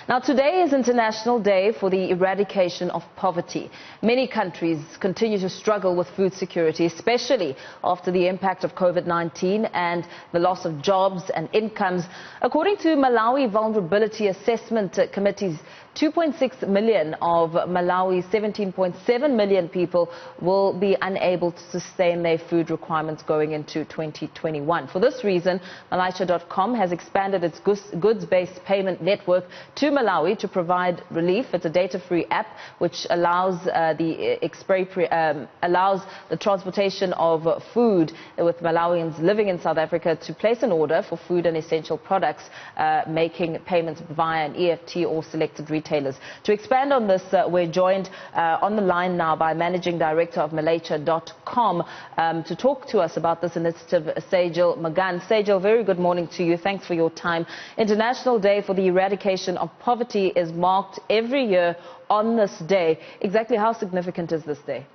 Now, today is International Day for the Eradication of Poverty. Many countries continue to struggle with food security, especially after the impact of COVID-19 and the loss of jobs and incomes. According to Malawi Vulnerability Assessment Committee's 2.6 million of Malawi's 17.7 million people will be unable to sustain their food requirements going into 2021. For this reason, Malawi.com has expanded its goods-based payment network to Malawi to provide relief. It's a data-free app which allows the transportation of food with Malawians living in South Africa to place an order for food and essential products, making payments via an EFT or selected retailers. To expand on this, we're joined on the line now by Managing Director of Malawi.com to talk to us about this initiative, Sayjil Magan. Sayjil, very good morning to you. Thanks for your time. International Day for the Eradication of Poverty is marked every year on this day. Exactly how significant is this day?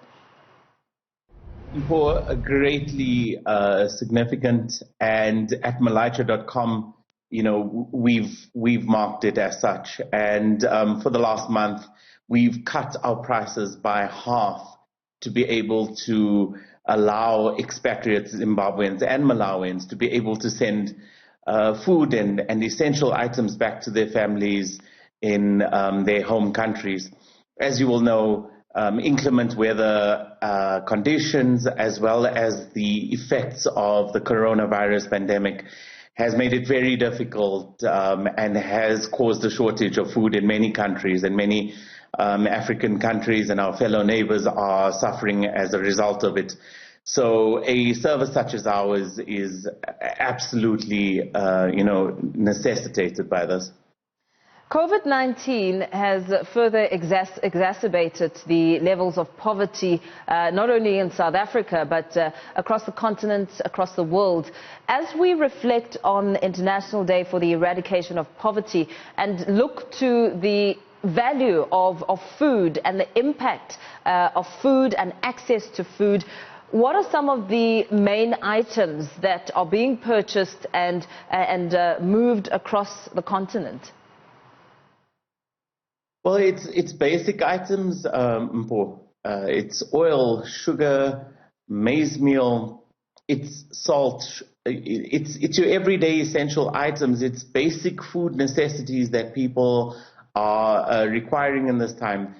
Greatly significant, and at Malawi.com, we've marked it as such. And for the last month, we've cut our prices by half to be able to allow expatriates, Zimbabweans and Malawians to be able to send food and essential items back to their families in their home countries. As you will know, inclement weather conditions, as well as the effects of the coronavirus pandemic, has made it very difficult and has caused a shortage of food in many countries, and many African countries and our fellow neighbors are suffering as a result of it. So a service such as ours is absolutely, necessitated by this. COVID-19 has further exacerbated the levels of poverty, not only in South Africa, but across the continent, across the world. As we reflect on International Day for the Eradication of Poverty and look to the value of food and the impact of food and access to food, what are some of the main items that are being purchased and moved across the continent? Well, it's basic items, it's oil, sugar, maize meal, it's salt, it's your everyday essential items. It's basic food necessities that people are requiring in this time.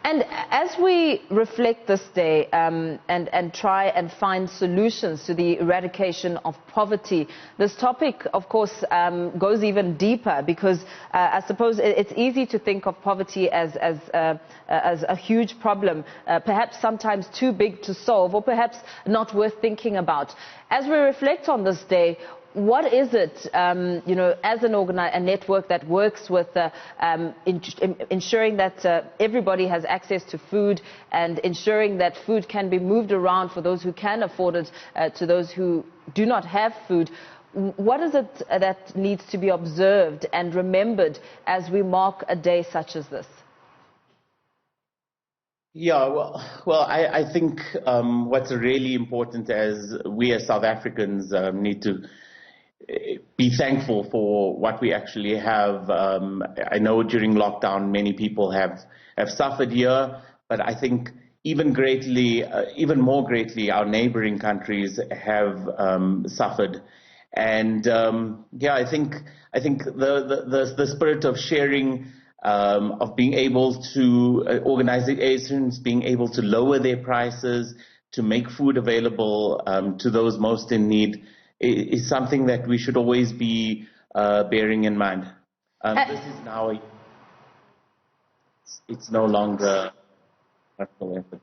And as we reflect this day and try and find solutions to the eradication of poverty, this topic, of course, goes even deeper, because I suppose it's easy to think of poverty as a huge problem, perhaps sometimes too big to solve, or perhaps not worth thinking about. As we reflect on this day, what is it, as a network that works with ensuring that everybody has access to food and ensuring that food can be moved around for those who can afford it to those who do not have food? What is it that needs to be observed and remembered as we mark a day such as this? Yeah, well, I think what's really important, as we as South Africans need to be thankful for what we actually have. I know during lockdown many people have suffered here, but I think even more greatly, our neighboring countries have suffered. And I think the spirit of sharing, of being able to organizations being able to lower their prices, to make food available to those most in need, is something that we should always be bearing in mind. This is now, it's no longer national effort.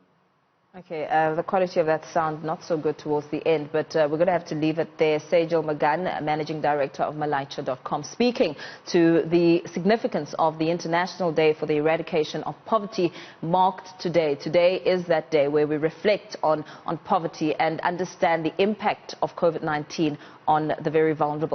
Okay, the quality of that sound not so good towards the end, but we're going to have to leave it there. Sayjil Magan, Managing Director of Malawi.com, speaking to the significance of the International Day for the Eradication of Poverty, marked today. Today is that day where we reflect on poverty and understand the impact of COVID-19 on the very vulnerable.